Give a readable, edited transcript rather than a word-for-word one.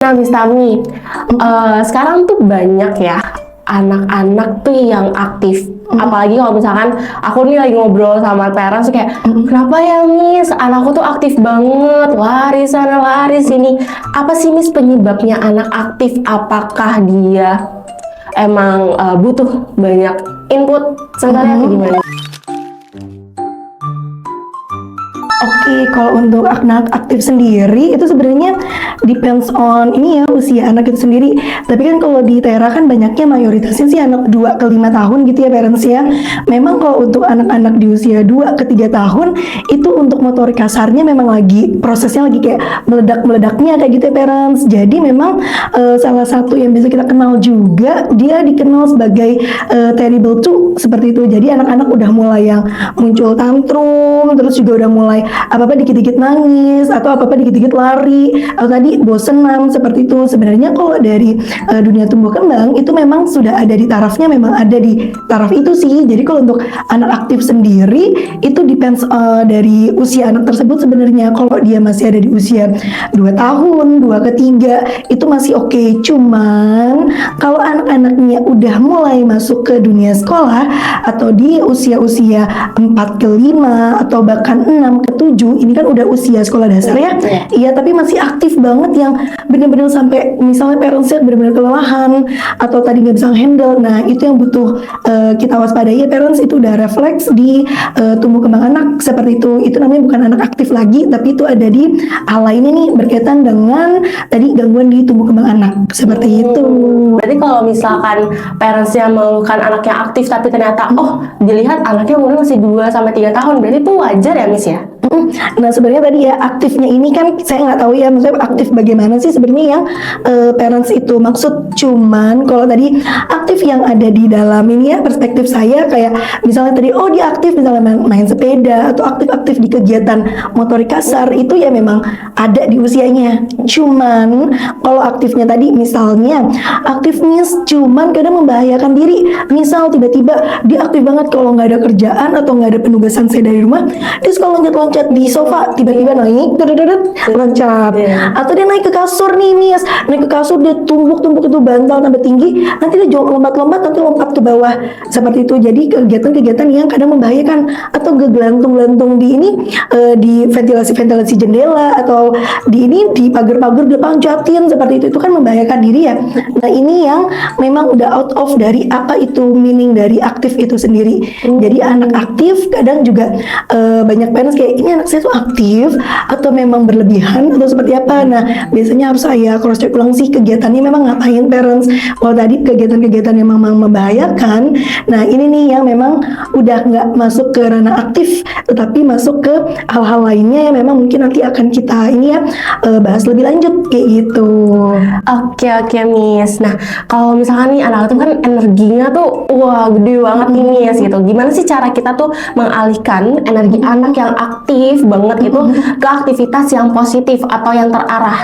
Nah, Miss Tami, sekarang tuh banyak ya anak-anak tuh yang aktif. Apalagi kalau misalkan aku nih lagi ngobrol sama parents kayak, kenapa ya Miss, anakku tuh aktif banget, lari sana lari sini. Apa sih Miss penyebabnya anak aktif? Apakah dia emang butuh banyak input sebenarnya atau gimana? Oke, kalau untuk anak aktif sendiri itu sebenarnya depends on ini ya usia anak itu sendiri. Tapi kan kalau di Tera kan banyaknya mayoritasnya sih anak 2 ke 5 tahun gitu ya parents ya. Memang kalau untuk anak-anak di usia 2 ke 3 tahun itu untuk motorik kasarnya memang lagi prosesnya lagi kayak meledak-meledaknya kayak gitu ya parents. Jadi memang salah satu yang bisa kita kenal juga dia dikenal sebagai terrible two seperti itu. Jadi anak-anak udah mulai yang muncul tantrum, terus juga udah mulai apa-apa dikit-dikit nangis atau apa-apa dikit-dikit lari atau tadi bosenan seperti itu. Sebenarnya kalau dari dunia tumbuh kembang itu memang sudah ada di tarafnya, memang ada di taraf itu sih. Jadi kalau untuk anak aktif sendiri itu depends dari usia anak tersebut. Sebenarnya kalau dia masih ada di usia 2 tahun, 2 ke 3 itu masih oke. Cuman kalau anak-anaknya udah mulai masuk ke dunia sekolah atau di usia-usia 4 ke 5 atau bahkan 6 ke 7, ini kan udah usia sekolah dasar ya. Iya, tapi masih aktif banget yang bener-bener sampai misalnya parentsnya bener-bener kelelahan atau tadi nggak bisa handle. Nah, itu yang butuh kita waspadai ya parents, itu udah refleks di tumbuh kembang anak seperti itu. Itu namanya bukan anak aktif lagi, tapi itu ada di hal lainnya nih berkaitan dengan tadi gangguan di tumbuh kembang anak seperti itu. Berarti kalau misalkan parentsnya mengeluhkan anak yang aktif tapi ternyata dilihat anaknya umurnya masih 2 sampai 3 tahun, berarti itu wajar ya Miss ya? Nah sebenarnya tadi ya aktifnya ini kan saya nggak tahu ya maksudnya aktif bagaimana sih sebenarnya yang parents itu maksud. Cuman kalau tadi aktif yang ada di dalam ini ya perspektif saya kayak misalnya tadi dia aktif misalnya main sepeda atau aktif-aktif di kegiatan motorik kasar itu ya memang ada di usianya. Cuman kalau aktifnya tadi misalnya aktifnya cuman kadang membahayakan diri, misal tiba-tiba dia aktif banget kalau nggak ada kerjaan atau nggak ada penugasan saya dari rumah, dia suka loncat-loncat di sofa, tiba-tiba naik, loncat. Atau dia naik ke kasur nih, Miss. Naik ke kasur, dia tumbuk-tumbuk itu bantal tambah tinggi, nanti dia lompat-lompat, nanti lompat ke bawah. Seperti itu. Jadi kegiatan-kegiatan yang kadang membahayakan. Atau gelantung-gelantung di ini, di ventilasi-ventilasi jendela, atau di ini, di pagar-pagar dia pancatin, seperti itu kan membahayakan diri ya. Nah ini yang memang udah out of dari apa itu meaning dari aktif itu sendiri. Jadi anak aktif kadang juga banyak parents kayak ini anak saya tuh aktif atau memang berlebihan atau seperti apa. Nah biasanya harus saya cross check ulang sih kegiatannya memang ngapain parents. Kalau tadi kegiatan-kegiatan yang memang membahayakan, nah ini nih yang memang udah nggak masuk ke ranah aktif tetapi masuk ke hal-hal lainnya yang memang mungkin nanti akan kita ini ya bahas lebih lanjut kayak gitu. Oke Miss. Nah kalau misalkan nih anak itu kan energinya tuh gede banget nih Miss gitu. Gimana sih cara kita tuh mengalihkan energi anak yang aktif banget itu ke aktivitas yang positif atau yang terarah?